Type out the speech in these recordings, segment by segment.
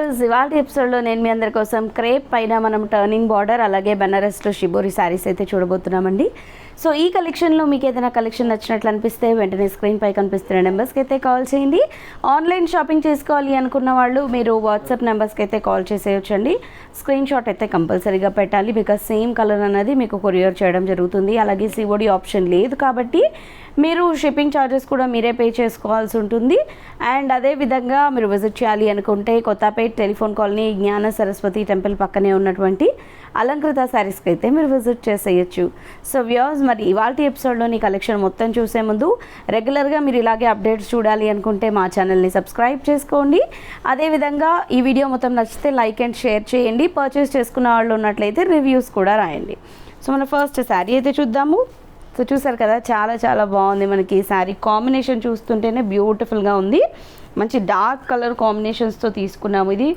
Viewers, ఇవాళ ఎపిసోడ్లో నేను మీ అందరి కోసం క్రేప్ పైన మనం టర్నింగ్ బార్డర్ అలాగే బెనారస్లో షిబోరి శారీస్ అయితే చూడబోతున్నామండి. సో ఈ కలెక్షన్లో మీకు ఏదైనా కలెక్షన్ నచ్చినట్లు అనిపిస్తే వెంటనే స్క్రీన్ పై కనిపిస్తున్న నెంబర్స్కి అయితే కాల్ చేయండి. ఆన్లైన్ షాపింగ్ చేసుకోవాలి అనుకున్న వాళ్ళు మీరు వాట్సాప్ నెంబర్స్కి అయితే కాల్ చేసేయచ్చండి. స్క్రీన్ షాట్ అయితే కంపల్సరీగా పెట్టాలి, బికాజ్ సేమ్ కలర్ అనేది మీకు కొరియర్ చేయడం జరుగుతుంది. అలాగే సిఓడి ఆప్షన్ లేదు కాబట్టి మీరు షిప్పింగ్ ఛార్జెస్ కూడా మీరే పే చేసుకోవాల్సి ఉంటుంది. అండ్ అదేవిధంగా మీరు విజిట్ చేయాలి అనుకుంటే కొత్తపేట్ టెలిఫోన్ కాలనీ జ్ఞాన సరస్వతి టెంపుల్ పక్కనే ఉన్నటువంటి అలంకృత శారీస్కి అయితే మీరు విజిట్ చేసేయచ్చు. సో వ్యూవర్స్, మరి ఇవాళ ఎపిసోడ్లోని కలెక్షన్ మొత్తం చూసే ముందు రెగ్యులర్గా మీరు ఇలాగే అప్డేట్స్ చూడాలి అనుకుంటే మా ఛానల్ని సబ్స్క్రైబ్ చేసుకోండి. అదేవిధంగా ఈ వీడియో మొత్తం నచ్చితే లైక్ అండ్ షేర్ చేయండి. పర్చేస్ చేసుకున్న వాళ్ళు ఉన్నట్లయితే రివ్యూస్ కూడా రాయండి. సో మన ఫస్ట్ శారీ అయితే చూద్దాము. సో చూసారు కదా, చాలా చాలా బాగుంది. మనకి ఈ శారీ కాంబినేషన్ చూస్తుంటేనే బ్యూటిఫుల్గా ఉంది. మంచి డార్క్ కలర్ కాంబినేషన్స్తో తీసుకున్నాము. ఇది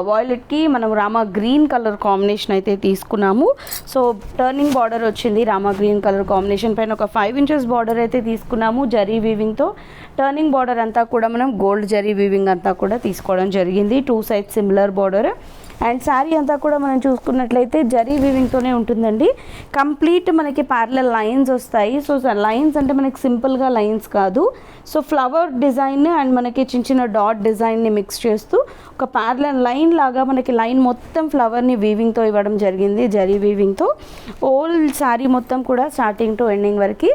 వాయిలెట్కి మనం రామా గ్రీన్ కలర్ కాంబినేషన్ అయితే తీసుకున్నాము. సో టర్నింగ్ బార్డర్ వచ్చింది రామా గ్రీన్ కలర్ కాంబినేషన్ పైన ఒక 5 ఇంచెస్ బార్డర్ అయితే తీసుకున్నాము జరీ వీవింగ్తో. టర్నింగ్ బార్డర్ అంతా కూడా మనం గోల్డ్ జరీ వీవింగ్ అంతా కూడా తీసుకోవడం జరిగింది. 2 sides similar border. And sari అంతా కూడా మనం చూసుకున్నట్లయితే జరీ వీవింగ్తోనే ఉంటుందండి. కంప్లీట్ మనకి ప్యారలల్ లైన్స్ వస్తాయి. సో లైన్స్ అంటే మనకి సింపుల్గా లైన్స్ కాదు. సో ఫ్లవర్ డిజైన్ అండ్ మనకి చిన్న చిన్న డాట్ డిజైన్ని మిక్స్ చేస్తూ ఒక ప్యారలల్ లైన్ లాగా మనకి లైన్ మొత్తం ఫ్లవర్ని వీవింగ్తో ఇవ్వడం జరిగింది, జరీ వీవింగ్తో. ఓల్ శారీ మొత్తం కూడా స్టార్టింగ్ టు ఎండింగ్ వరకు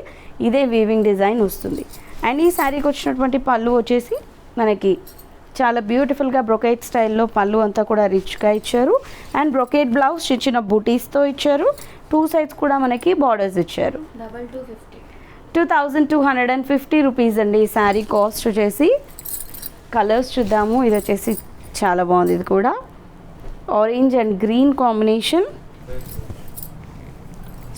ఇదే వీవింగ్ డిజైన్ వస్తుంది. అండ్ ఈ శారీకి వచ్చినటువంటి పళ్ళు వచ్చేసి మనకి చాలా బ్యూటిఫుల్గా బ్రొకేట్ స్టైల్లో పళ్ళు అంతా కూడా రిచ్గా ఇచ్చారు. అండ్ బ్రొకేట్ బ్లౌజ్ చిన్న చిన్న బూటీస్తో ఇచ్చారు. 2 సైడ్స్ కూడా మనకి బార్డర్స్ ఇచ్చారు. 2250 రూపీస్ అండి ఈ శారీ కాస్ట్ వచ్చేసి. కలర్స్ చూద్దాము. ఇది వచ్చేసి చాలా బాగుంది. ఇది కూడా orange and green combination.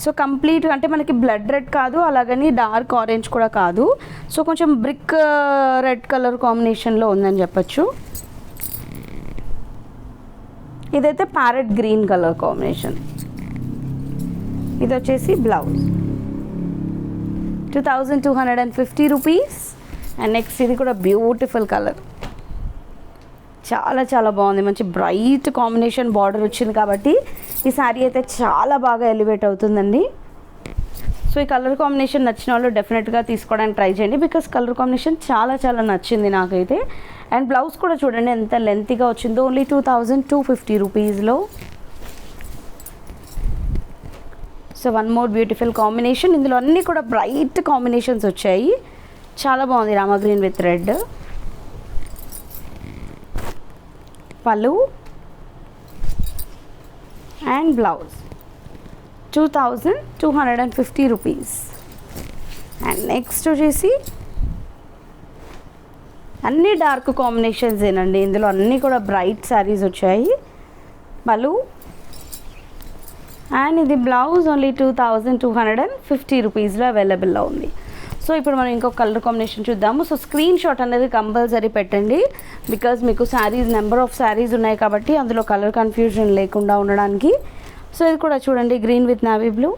So complete అంటే మనకి బ్లడ్ రెడ్ కాదు, అలాగని డార్క్ ఆరెంజ్ కూడా కాదు. సో కొంచెం బ్రిక్ రెడ్ కలర్ కాంబినేషన్లో ఉందని చెప్పచ్చు. ఇదైతే ప్యారెట్ గ్రీన్ కలర్ కాంబినేషన్. ఇది వచ్చేసి బ్లౌజ్ 2250 రూపీస్. అండ్ నెక్స్ట్ ఇది కూడా బ్యూటిఫుల్ కలర్, చాలా చాలా బాగుంది. మంచి బ్రైట్ కాంబినేషన్ బార్డర్ వచ్చింది కాబట్టి ఈ శారీ అయితే చాలా బాగా ఎలివేట్ అవుతుందండి. సో ఈ కలర్ కాంబినేషన్ నచ్చిన వాళ్ళు డెఫినెట్గా తీసుకోవడానికి ట్రై చేయండి, బికాస్ కలర్ కాంబినేషన్ చాలా చాలా నచ్చింది నాకైతే. అండ్ బ్లౌజ్ కూడా చూడండి ఎంత లెంతీగా వచ్చిందో, ఓన్లీ 2250 రూపీస్లో. So one more beautiful combination. ఇందులో అన్నీ కూడా బ్రైట్ కాంబినేషన్స్ వచ్చాయి. చాలా బాగుంది. Rama green with red. Pallu and blouse 2250 rupees. And next వచ్చేసి అన్నీ డార్క్ కాంబినేషన్స్ ఏనండి. ఇందులో అన్నీ కూడా బ్రైట్ శారీస్ వచ్చాయి. పళ్ళు అండ్ ఇది బ్లౌజ్ ఓన్లీ 2250 రూపీస్లో అవైలబుల్లో ఉంది. సో ఇప్పుడు మనం ఇంకొక కలర్ కాంబినేషన్ చూద్దాము. సో స్క్రీన్ షాట్ అనేది కంపల్సరీ పెట్టండి, బికాజ్ మీకు శారీస్ నెంబర్ ఆఫ్ శారీస్ ఉన్నాయి కాబట్టి అందులో కలర్ కన్ఫ్యూజన్ లేకుండా ఉండడానికి. సో ఇది కూడా చూడండి, గ్రీన్ విత్ నావీ బ్లూ.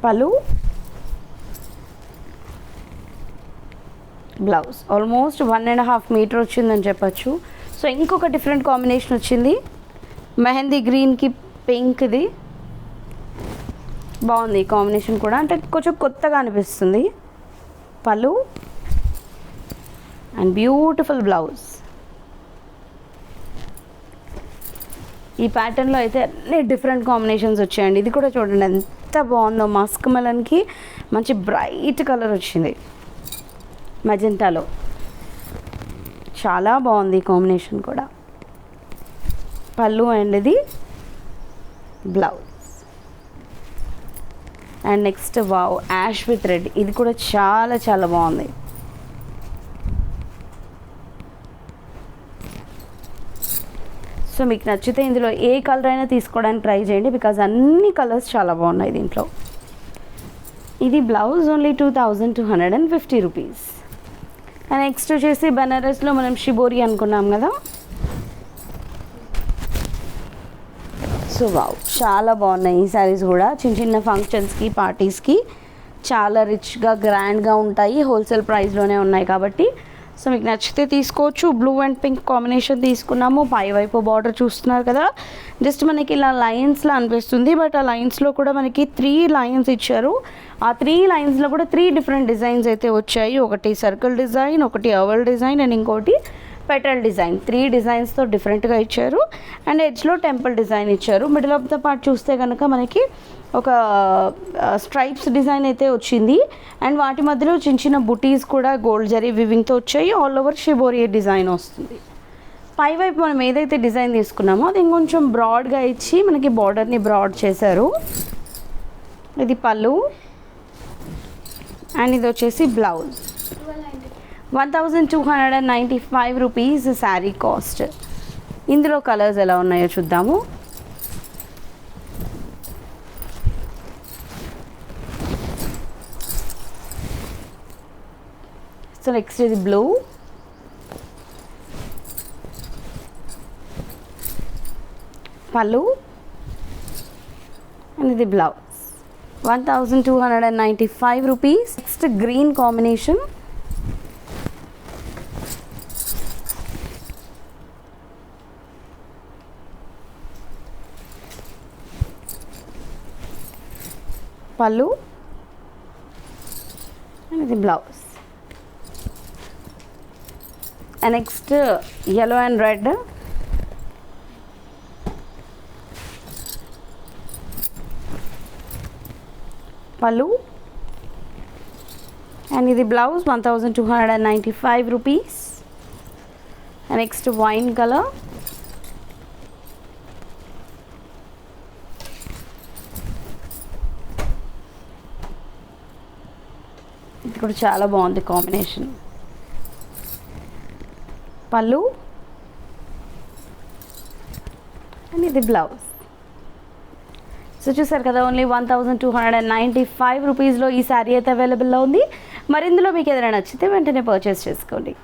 పళ్ళు బ్లౌజ్ ఆల్మోస్ట్ 1.5 మీటర్ వచ్చిందని చెప్పచ్చు. సో ఇంకొక డిఫరెంట్ కాంబినేషన్ వచ్చింది, మెహందీ గ్రీన్కి పింక్ది. బాగుంది ఈ కాంబినేషన్ కూడా, అంటే కొంచెం కొత్తగా అనిపిస్తుంది. పళ్ళు అండ్ బ్యూటిఫుల్ బ్లౌజ్. ఈ ప్యాటర్న్లో అయితే అన్ని డిఫరెంట్ కాంబినేషన్స్ వచ్చాయండి. ఇది కూడా చూడండి ఎంత బాగుందో, మస్క్ మెలన్కి మంచి బ్రైట్ కలర్ వచ్చింది మెజెంటాలో. చాలా బాగుంది ఈ కాంబినేషన్ కూడా. పళ్ళు అండ్ ఇది blouse. And next wow ash with red. ఇది కూడా చాలా చాలా బాగుంది. సో మీకు నచ్చితే ఇందులో ఏ కలర్ అయినా తీసుకోవడానికి ట్రై చేయండి, బికాజ్ అన్ని కలర్స్ చాలా బాగున్నాయి దీంట్లో. ఇది blouse only 2250 rupees. And next వచ్చేసి బెనారస్లో మనం షిబోరి అనుకున్నాం కదా. సో వావ్ చాలా బాగున్నాయి ఈ శారీస్ కూడా. చిన్న చిన్న ఫంక్షన్స్కి పార్టీస్కి చాలా రిచ్గా గ్రాండ్గా ఉంటాయి, హోల్సేల్ ప్రైస్లోనే ఉన్నాయి కాబట్టి. సో మీకు నచ్చితే తీసుకోవచ్చు. బ్లూ అండ్ పింక్ కాంబినేషన్ తీసుకున్నాము. పై వైపు బార్డర్ చూస్తున్నారు కదా, జస్ట్ మనకి ఇలా లైన్స్లో అనిపిస్తుంది, బట్ ఆ లైన్స్లో కూడా మనకి 3 లైన్స్ ఇచ్చారు. ఆ 3 లైన్స్లో కూడా 3 డిఫరెంట్ డిజైన్స్ అయితే వచ్చాయి. ఒకటి సర్కిల్ డిజైన్, ఒకటి ఓవల్ డిజైన్ అండ్ ఇంకోటి పెటల్ డిజైన్. 3 డిజైన్స్తో డిఫరెంట్గా ఇచ్చారు. అండ్ ఎడ్జ్లో టెంపుల్ డిజైన్ ఇచ్చారు. మిడిల్ ఆఫ్ ద పార్ట్ చూస్తే కనుక మనకి ఒక స్ట్రైప్స్ డిజైన్ అయితే వచ్చింది. అండ్ వాటి మధ్యలో చిన్న చిన్న బుటీస్ కూడా గోల్డ్ జరీ వివింగ్తో వచ్చాయి. ఆల్ ఓవర్ షిబోరి డిజైన్ వస్తుంది. పై వైపు మనం ఏదైతే డిజైన్ తీసుకున్నామో అది ఇంకొంచెం బ్రాడ్గా ఇచ్చి మనకి బార్డర్ని బ్రాడ్ చేశారు. ఇది పళ్ళు అండ్ ఇది వచ్చేసి బ్లౌజ్. 1295 rupees sari cost. ఇందులో కలర్స్ ఎలా ఉన్నాయో చూద్దాము. సో నెక్స్ట్ ఇది బ్లూ, పళ్ళు అండ్ ఇది blouse. 1295 rupees. Next green combination, పళ్ళు అండ్ ఇది blouse. And next yellow and red, pallu and ఇది blouse. 1295 rupees. And next wine colour, ఇది కూడా చాలా బాగుంది కాంబినేషన్. పళ్ళు అండ్ ఇది బ్లౌజ్. సో చూసారు కదా, ఓన్లీ 1295 రూపీస్లో ఈ శారీ అయితే అవైలబుల్లో ఉంది. మరి ఇందులో మీకు ఏదైనా నచ్చితే వెంటనే పర్చేస్ చేసుకోండి.